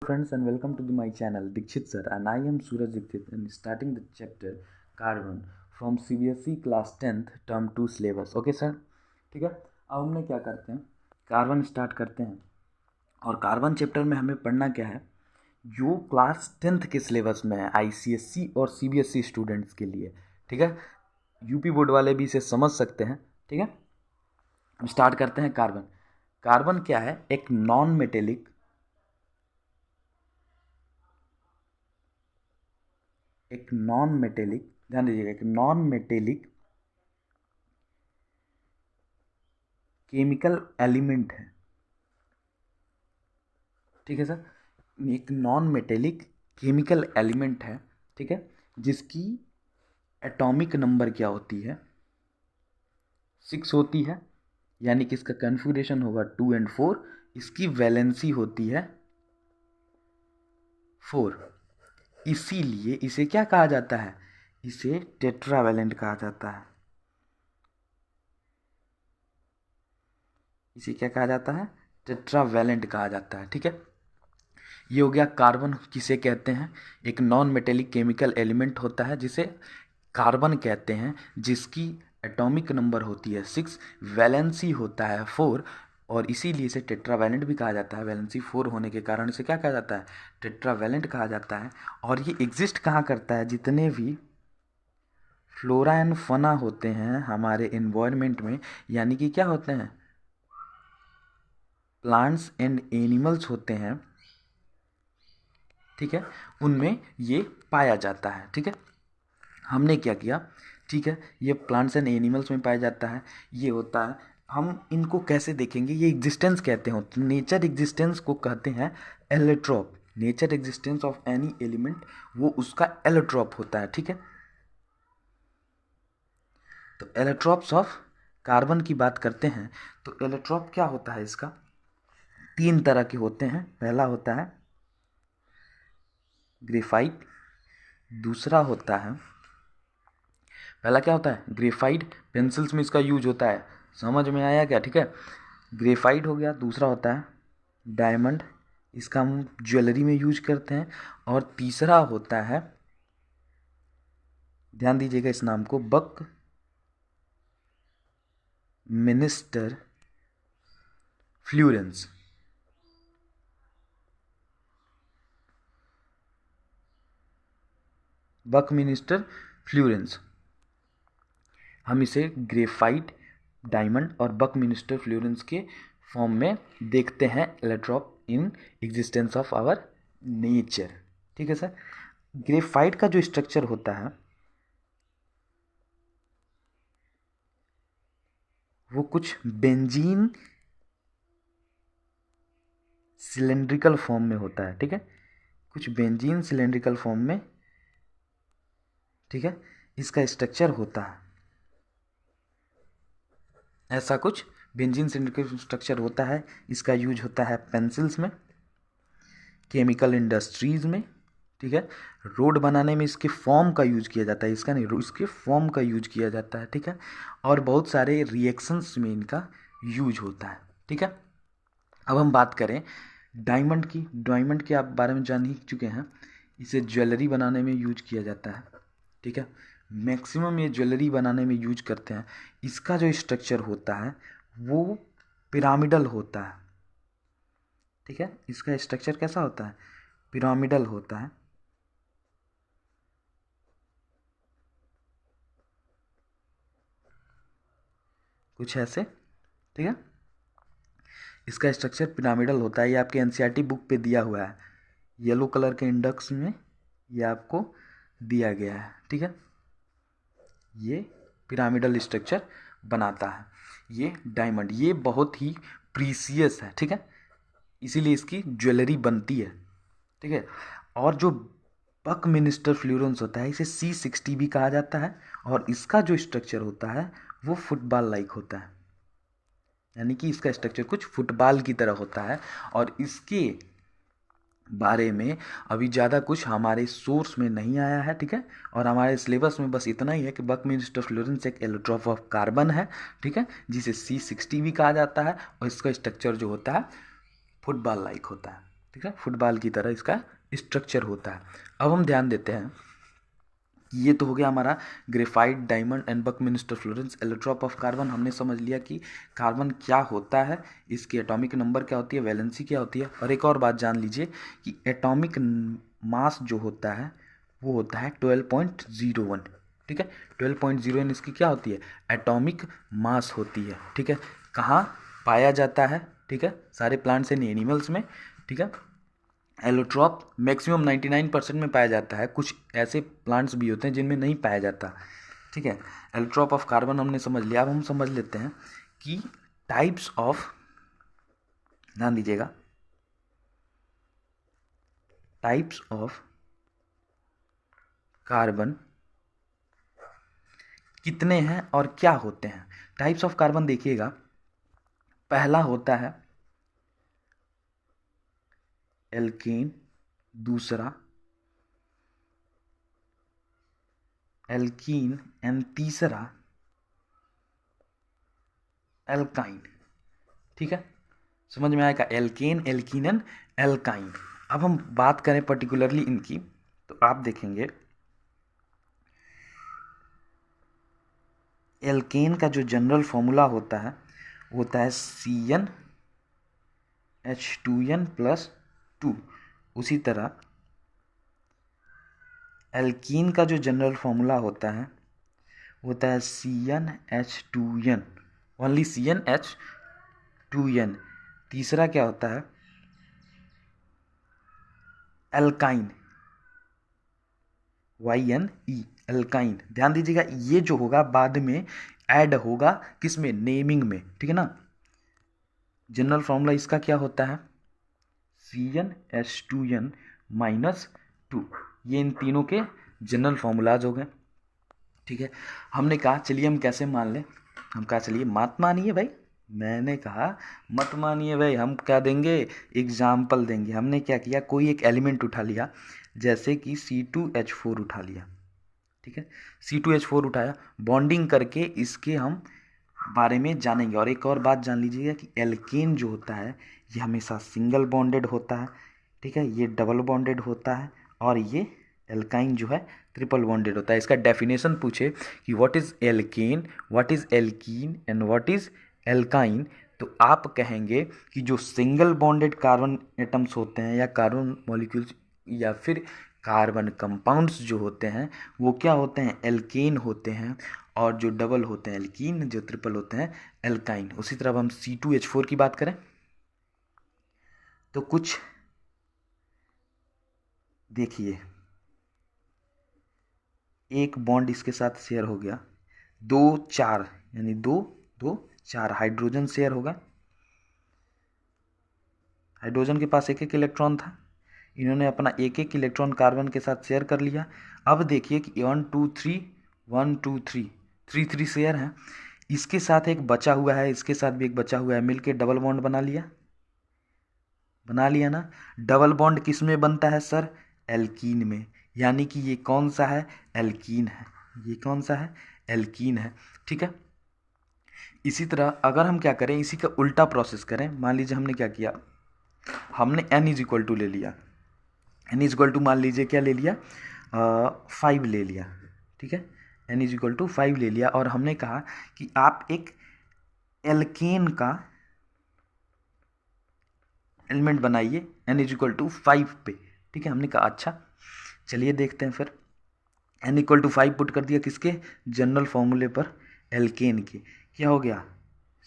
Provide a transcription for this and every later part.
friends and welcome to my channel Dikshit sir, and I am Suraj Dikshit and starting the chapter Carbon from CBSE class 10th term 2 syllabus. Okay sir, ठीक है। अब हमने क्या करते हैं, carbon start करते हैं। और कार्बन चैप्टर में हमें पढ़ना क्या है, जो क्लास 10th के सिलेबस में है ICSE और CBSE स्टूडेंट्स के लिए, ठीक है। यूपी बोर्ड वाले भी इसे समझ सकते हैं, ठीक है। हम स्टार्ट करते हैं। कार्बन कार्बन क्या है, एक नॉन मेटेलिक ध्यान दीजिएगा, एक नॉन मेटेलिक केमिकल एलिमेंट है, ठीक है सर। एक नॉन मेटेलिक केमिकल एलिमेंट है, ठीक है, जिसकी एटॉमिक नंबर क्या होती है, 6 होती है, यानी कि इसका कन्फिगरेशन होगा 2 और 4। इसकी वैलेंसी होती है 4। इसीलिए इसे क्या कहा जाता है, इसे टेट्रावैलेंट कहा जाता है। इसे क्या कहा जाता है, टेट्रावैलेंट कहा जाता है, ठीक है। ये हो गया कार्बन। किसे कहते हैं, एक नॉन मेटेलिक केमिकल एलिमेंट होता है जिसे कार्बन कहते हैं, जिसकी एटॉमिक नंबर होती है 6, वैलेंसी होता है 4, और इसीलिए इसे टेट्रावैलेंट भी कहा जाता है। वैलेंसी 4 होने के कारण इसे क्या कहा जाता है, टेट्रावैलेंट कहा जाता है। और ये एग्जिस्ट कहाँ करता है, जितने भी फ्लोरा एंड फना होते हैं हमारे इन्वायरमेंट में, यानी कि क्या होते हैं, प्लांट्स एंड एनिमल्स होते हैं, ठीक है, उनमें ये पाया जाता है, ठीक है। हमने क्या किया, ठीक है, ये प्लांट्स एंड एनिमल्स में पाया जाता है, ये होता है। हम इनको कैसे देखेंगे, ये एग्जिस्टेंस कहते हैं, नेचर एग्जिस्टेंस को कहते हैं allotrope. Nature existence of any element वो उसका एलोट्रॉप होता है, ठीक है। तो एलोट्रॉप्स ऑफ कार्बन की बात करते हैं तो एलोट्रॉप क्या होता है, इसका 3 तरह के होते हैं। पहला होता है ग्रेफाइट, दूसरा होता है, पहला क्या होता है, ग्रेफाइट, पेंसिल्स में इसका यूज होता है, समझ में आया क्या, ठीक है। ग्रेफाइट हो गया। दूसरा होता है डायमंड, इसका हम ज्वेलरी में यूज करते हैं। और तीसरा होता है, ध्यान दीजिएगा इस नाम को, बक मिनिस्टर फ्लोरेंस। बकमिनिस्टर फ्लोरेंस, हम इसे ग्रेफाइट, डायमंड और बकमिनिस्टर फ्लोरेंस के फॉर्म में देखते हैं, allotrope in existence of our nature, ठीक है सर। ग्रेफाइट का जो स्ट्रक्चर होता है वो कुछ बेंजीन सिलेंड्रिकल फॉर्म में होता है, ठीक है, कुछ बेंजीन सिलेंड्रिकल फॉर्म में, ठीक है, इसका स्ट्रक्चर होता है। ऐसा कुछ बेंजीन सिलेंड्रिकल स्ट्रक्चर होता है। इसका यूज होता है पेंसिल्स में, केमिकल इंडस्ट्रीज में, ठीक है, रोड बनाने में इसके फॉर्म का यूज किया जाता है, इसका नहीं, इसके फॉर्म का यूज किया जाता है, ठीक है। और बहुत सारे रिएक्शंस में इनका यूज होता है, ठीक है। अब हम बात करें डायमंड की। डायमंड के आप बारे में जान ही चुके हैं, इसे ज्वेलरी बनाने में यूज किया जाता है, ठीक है। मैक्सिमम ये ज्वेलरी बनाने में यूज करते हैं। इसका जो स्ट्रक्चर होता है वो पिरामिडल होता है, ठीक है। इसका स्ट्रक्चर कैसा होता है, पिरामिडल होता है। कुछ ऐसे, ठीक है, इसका स्ट्रक्चर पिरामिडल होता है। ये आपके एनसीईआरटी बुक पे दिया हुआ है, येलो कलर के इंडेक्स में ये आपको दिया गया है, ठीक है। ये पिरामिडल स्ट्रक्चर बनाता है ये डायमंड। ये बहुत ही प्रीसियस है, ठीक है, इसीलिए इसकी ज्वेलरी बनती है, ठीक है। और जो बकमिनिस्टर फ्लोरेंस होता है, इसे C60 भी कहा जाता है। और इसका जो स्ट्रक्चर होता है वो फुटबॉल लाइक होता है, यानी कि इसका स्ट्रक्चर कुछ फुटबॉल की तरह होता है। और इसके बारे में अभी ज़्यादा कुछ हमारे सोर्स में नहीं आया है, ठीक है। और हमारे सिलेबस में बस इतना ही है कि बकमिनिस्टर फ्लोरेंस एक एलोट्रॉप ऑफ कार्बन है, ठीक है, जिसे C60 भी कहा जाता है। और इसका स्ट्रक्चर जो होता है फुटबॉल लाइक होता है। ठीक है, फुटबॉल की तरह इसका स्ट्रक्चर होता है। अब हम ध्यान देते हैं, ये तो हो गया हमारा graphite, diamond and Buckminster Florence allotrope of carbon. हमने समझ लिया कि कार्बन क्या होता है, इसकी एटॉमिक नंबर क्या होती है, वैलेंसी क्या होती है। और एक और बात जान लीजिए कि एटॉमिक मास जो होता है वो होता है 12.01। ठीक है, 12.01 इसकी क्या होती है, एटॉमिक मास होती है। ठीक है, कहाँ पाया जाता है, ठीक है, सारे प्लांट्स एंड एनिमल्स में। ठीक है, एलोट्रॉप मैक्सिमम 99% में पाया जाता है, कुछ ऐसे प्लांट्स भी होते हैं जिनमें नहीं पाया जाता। ठीक है, एलोट्रॉप ऑफ कार्बन हमने समझ लिया। अब हम समझ लेते हैं कि टाइप्स ऑफ, ध्यान दीजिएगा, टाइप्स ऑफ कार्बन कितने हैं और क्या होते हैं। टाइप्स ऑफ कार्बन देखिएगा, पहला होता है एल्कीन, दूसरा एल्कीन एंड तीसरा एल्काइन। ठीक है, समझ में आएगा, एल्केन, एल्कीन एंड एल्काइन। अब हम बात करें पर्टिकुलरली इनकी, तो आप देखेंगे एल्केन का जो जनरल फॉर्मूला होता है वो होता है CnH2n+2। उसी तरह एल्कीन का जो जनरल फॉर्मूला होता है वो होता है CnH2n, ओनली CnH2n। तीसरा क्या होता है, एल्काइन, YnE, एल्काइन। ध्यान दीजिएगा, ये जो होगा बाद में ऐड होगा किसमें, नेमिंग में। ठीक है ना, जनरल फॉर्मूला इसका क्या होता है, CnH2n-2। ये इन तीनों के जनरल फॉर्मूलाज हो गए। ठीक है, हमने कहा चलिए हम कैसे मान लें, हम कहा चलिए मत मानिए भाई, मैंने कहा मत मानिए भाई, हम क्या देंगे, एग्जाम्पल देंगे। हमने क्या किया, कोई एक एलिमेंट उठा लिया, जैसे कि C2H4 उठा लिया। ठीक है, C2H4 उठाया, बॉन्डिंग करके इसके हम बारे में जानेंगे। और एक और बात जान लीजिएगा कि एल्केन जो होता है ये हमेशा सिंगल बॉन्डेड होता है। ठीक है, ये डबल बॉन्डेड होता है, और ये एल्काइन जो है ट्रिपल बॉन्डेड होता है। इसका डेफिनेशन पूछे कि what is alkane, what is alkene and what is alkyne, तो आप कहेंगे कि जो सिंगल बॉन्डेड कार्बन एटम्स होते हैं या कार्बन मॉलिक्यूल्स या फिर कार्बन कंपाउंड्स जो होते हैं वो क्या होते हैं, एल्केन होते हैं। और जो डबल होते हैं एल्कीन, जो ट्रिपल होते हैं एल्काइन। उसी तरह अब हम C2H4 की बात करें तो कुछ देखिए, एक बॉन्ड इसके साथ शेयर हो गया, 2 4 यानी 2 2 4 हाइड्रोजन शेयर होगा। हाइड्रोजन के पास एक एक इलेक्ट्रॉन था, इन्होंने अपना एक एक इलेक्ट्रॉन कार्बन के साथ शेयर कर लिया। अब देखिए कि 1 2 3 शेयर हैं, इसके साथ एक बचा हुआ है, इसके साथ भी एक बचा हुआ है, मिलके डबल बॉन्ड बना लिया, बना लिया ना। डबल बॉन्ड किस में बनता है सर, एल्कीन में, यानी कि ये कौन सा है, एल्कीन है। ये कौन सा है, एल्कीन है। ठीक है, इसी तरह अगर हम क्या करें, इसी का उल्टा प्रोसेस करें, मान लीजिए हमने क्या किया, हमने N=2 ले लिया, N=, मान लीजिए क्या ले लिया, 5 ले लिया। ठीक है, N=5 ले लिया, और हमने कहा कि आप एक एल्केन का एलिमेंट बनाइए N=5 पे। ठीक है, हमने कहा अच्छा चलिए देखते हैं फिर। N=5 पुट कर दिया किसके, जनरल फॉर्मूले पर, एल्केन के। क्या हो गया,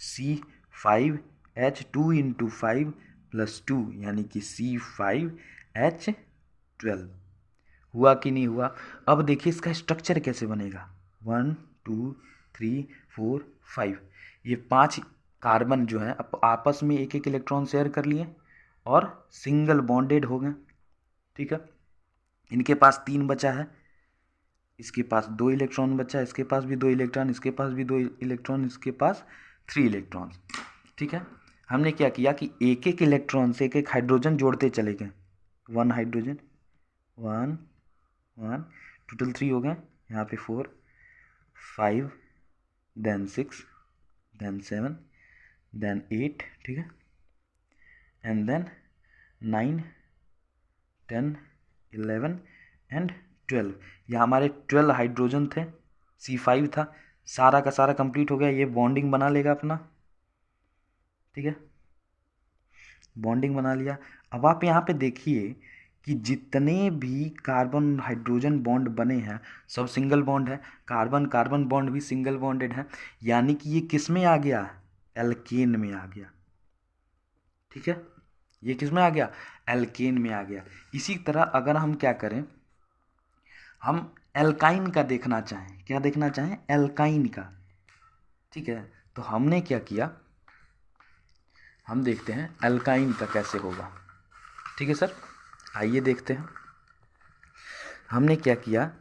C5H2 × 5 + 2 यानी कि C5H12। हुआ कि नहीं हुआ। अब देखिए इसका स्ट्रक्चर कैसे बनेगा, 1 2 3 4 5। ये 5 कार्बन जो है आपस में एक एक इलेक्ट्रॉन शेयर कर लिए और सिंगल बॉन्डेड हो गए। ठीक है, इनके पास 3 बचा है, इसके पास 2 इलेक्ट्रॉन बचा है, इसके पास भी 2 इलेक्ट्रॉन, इसके पास भी 2 इलेक्ट्रॉन, इसके पास 3 इलेक्ट्रॉन। ठीक है, हमने क्या किया कि एक एक इलेक्ट्रॉन से एक एक हाइड्रोजन जोड़ते चले गए, 1 हाइड्रोजन, 1 1, टोटल 3 हो गए, यहाँ पे 4 5 देन 6 देन 7 देन 8। ठीक है, एंड देन 9, 10, 11 एंड 12। यहाँ हमारे 12 हाइड्रोजन थे, C5 था, सारा का सारा कंप्लीट हो गया। ये बॉन्डिंग बना लेगा अपना, ठीक है, बॉन्डिंग बना लिया। अब आप यहाँ पे देखिए कि जितने भी कार्बन हाइड्रोजन बॉन्ड बने हैं सब सिंगल बॉन्ड है, कार्बन कार्बन बॉन्ड भी सिंगल बॉन्डेड है, यानी कि ये किस में आ गया, एल्केन में आ गया, ठीक है, ये किस में आ गया, एल्केन में आ गया। इसी तरह अगर हम क्या करें, हम एल्काइन का देखना चाहें, क्या देखना चाहें, एल्काइन का, ठीक है, तो हमने क्या किया, हम देखते हैं एल्काइन का कैसे होगा, ठीक है सर, आइए देखते हैं। हमने क्या किया,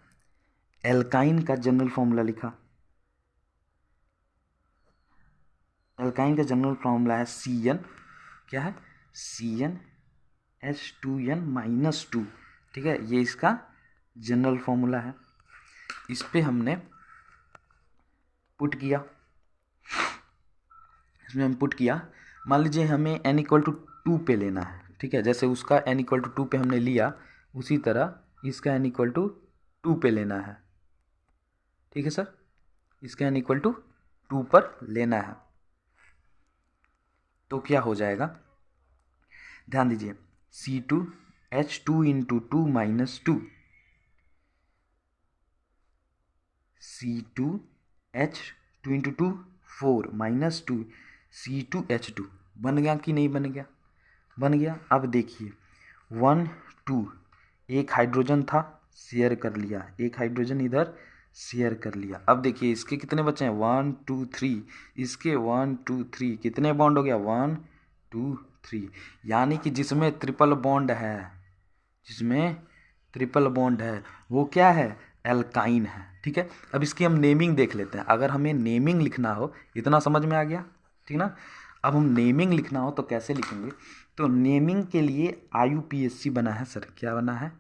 एल्काइन का जनरल फॉर्मूला लिखा। एल्काइन का जनरल फॉर्मूला है CN, क्या है, CnH2n-2, ठीक है, ये इसका जनरल फॉर्मूला है। इस पे हमने पुट किया, इसमें हम पुट किया, मान लीजिए हमें n = 2 पे लेना है, ठीक है, जैसे उसका n = 2 पे हमने लिया, उसी तरह इसका n = 2 पे लेना है, ठीक है सर, इसका n = 2 पर लेना है। तो क्या हो जाएगा, ध्यान दीजिए, C2H2 × 2 - 2, C2H2 × 2 4 - 2, C2H2 बन गया कि नहीं बन गया, बन गया। अब देखिए 1 2, एक हाइड्रोजन था, शेयर कर लिया, एक हाइड्रोजन इधर शेयर कर लिया। अब देखिए इसके कितने बचे हैं, 1 2 3, इसके 1 2 3, कितने बॉन्ड हो गया, 1 2 3, यानी कि जिसमें ट्रिपल बॉन्ड है, जिसमें ट्रिपल बॉन्ड है वो क्या है, एल्काइन है, ठीक है। अब इसकी हम नेमिंग देख लेते हैं, अगर हमें नेमिंग लिखना हो, इतना समझ में आ गया, ठीक ना। अब हम नेमिंग लिखना हो तो कैसे लिखेंगे, तो नेमिंग के लिए IUPAC बना है सर, क्या बना है,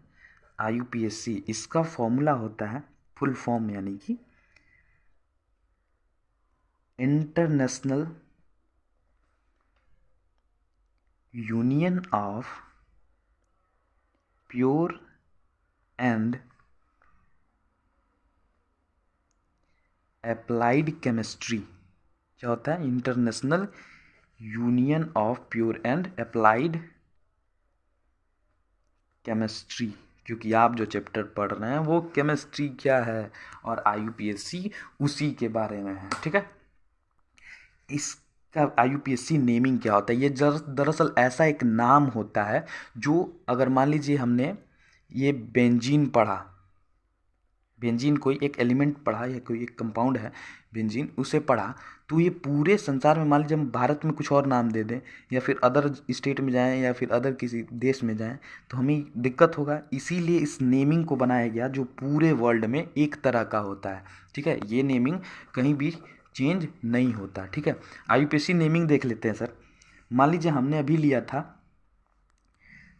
IUPAC। इसका फॉर्मूला होता है, फुल फॉर्म यानी कि international union of pure and applied chemistry. क्या होता है, international union of pure and applied chemistry, क्योंकि आप जो चैप्टर पढ़ रहे हैं वो केमिस्ट्री क्या है और IUPAC उसी के बारे में है, ठीक है। इसका IUPAC नेमिंग क्या होता है, ये दरअसल ऐसा एक नाम होता है जो, अगर मान लीजिए हमने ये बेंजीन पढ़ा, बेंजीन कोई एक एलिमेंट पढ़ा या कोई एक कंपाउंड है बेंजीन, उसे पढ़ा, तो ये पूरे संसार में, मान लीजिए हम भारत में कुछ और नाम दे दें या फिर अदर स्टेट में जाएं या फिर अदर किसी देश में जाएं तो हमें दिक्कत होगा, इसीलिए इस नेमिंग को बनाया गया जो पूरे वर्ल्ड में एक तरह का होता है, ठीक है। ये नेमिंग कहीं भी चेंज नहीं होता, ठीक है। IUPAC नेमिंग देख लेते हैं सर। मान लीजिए हमने अभी लिया था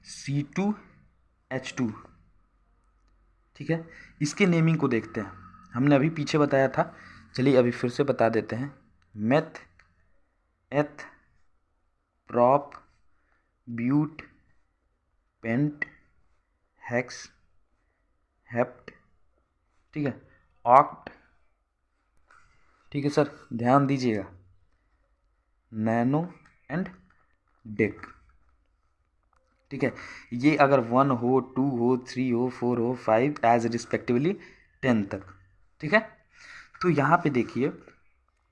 C2H2, ठीक है, इसके नेमिंग को देखते हैं, हमने अभी पीछे बताया था, चलिए अभी फिर से बता देते हैं, meth eth prop but pent hex hept, ठीक है, ऑक्ट, ठीक है सर, ध्यान दीजिएगा, नैनो एंड डेक, ठीक है। ये अगर 1 हो 2 हो 3 हो 4 हो 5 एज रिस्पेक्टिवली 10 तक, ठीक है। तो यहाँ पे देखिए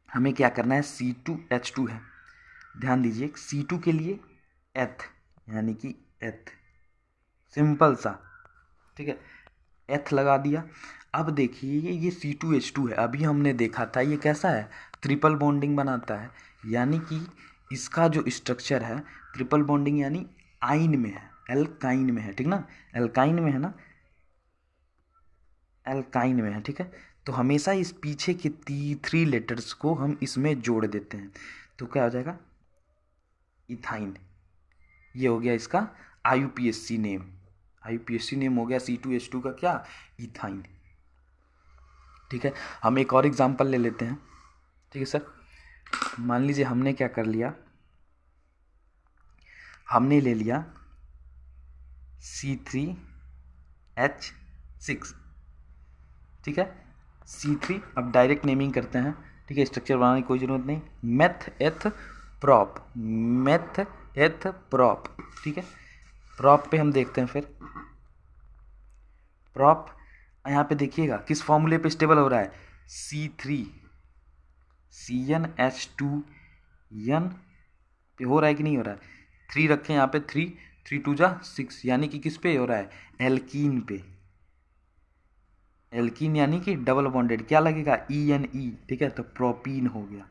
हमें क्या करना है, C2H2 है, ध्यान दीजिए C2 के लिए एथ, यानी कि एथ, सिंपल सा, ठीक है, एथ लगा दिया। अब देखिए ये C2H2 है, अभी हमने देखा था ये कैसा है, ट्रिपल बॉन्डिंग बनाता है, यानी कि इसका जो स्ट्रक्चर है ट्रिपल बॉन्डिंग यानी आइन में है, एल्काइन में है, ठीक ना, एल्काइन में है ना, एल्काइन में है, ठीक है। तो हमेशा इस पीछे के 3 लेटर्स को हम इसमें जोड़ देते हैं, तो क्या हो जाएगा, इथाइन। ये हो गया इसका IUPAC नेम, IUPAC नेम हो गया C2H2 का क्या, इथाइन, ठीक है। हम एक और एग्जांपल ले लेते हैं, ठीक है सर। मान लीजिए हमने क्या कर लिया, हमने ले लिया C3H6, ठीक है, C3। अब डायरेक्ट नेमिंग करते हैं, ठीक है, स्ट्रक्चर बनाने की कोई ज़रूरत नहीं। मेथ एथ प्रॉप, ठीक है। प्रॉप पे हम देखते हैं फिर। प्रॉप यहाँ पे देखिएगा किस फॉर्मूले पे स्टेबल हो रहा है, C3 CnH2n पे हो रहा है कि नहीं हो रहा है। 3 रखें यहाँ पे, 3 3 2 जा 6, यानी कि किस पे हो रहा है, एल्कीन पे। एल्कीन यानी कि डबल बॉन्डेड, क्या लगेगा, ENE, ठीक है, तो प्रोपीन हो गया,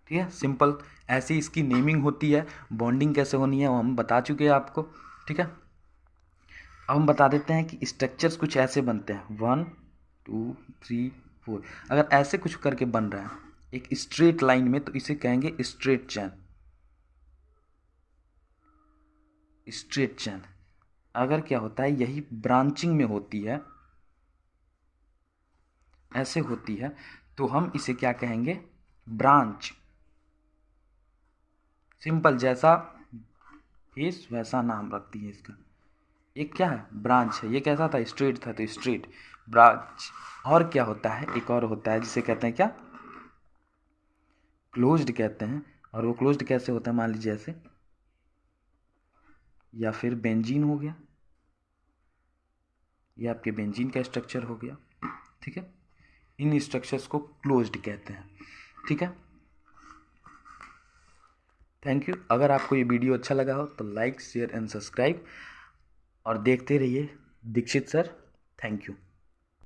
ठीक है, सिंपल। ऐसे ही इसकी नेमिंग होती है। बॉन्डिंग कैसे होनी है वो हम बता चुके हैं आपको, ठीक है। अब हम बता देते हैं कि स्ट्रक्चर्स कुछ ऐसे बनते हैं, 1 2 3 4। अगर ऐसे कुछ करके बन रहा है एक स्ट्रेट लाइन में, तो इसे कहेंगे स्ट्रेट चैन। स्ट्रेट चैन अगर क्या होता है, यही ब्रांचिंग में होती है, ऐसे होती है, तो हम इसे क्या कहेंगे, ब्रांच। सिंपल, जैसा फेस वैसा नाम रखती है इसका। एक क्या है, ब्रांच है। ये कैसा था, स्ट्रेट था, तो स्ट्रेट ब्रांच। और क्या होता है, एक और होता है जिसे कहते हैं क्या, क्लोज्ड कहते हैं। और वो क्लोज्ड कैसे होता है, मान लीजिए ऐसे, या फिर बेंजीन हो गया, ये आपके बेंजीन का स्ट्रक्चर हो गया, ठीक है। इन स्ट्रक्चर्स को क्लोज्ड कहते हैं, ठीक है। Thank you. अगर आपको ये वीडियो अच्छा लगा हो तो लाइक शेयर एंड सब्सक्राइब, और देखते रहिए दीक्षित सर। Thank you.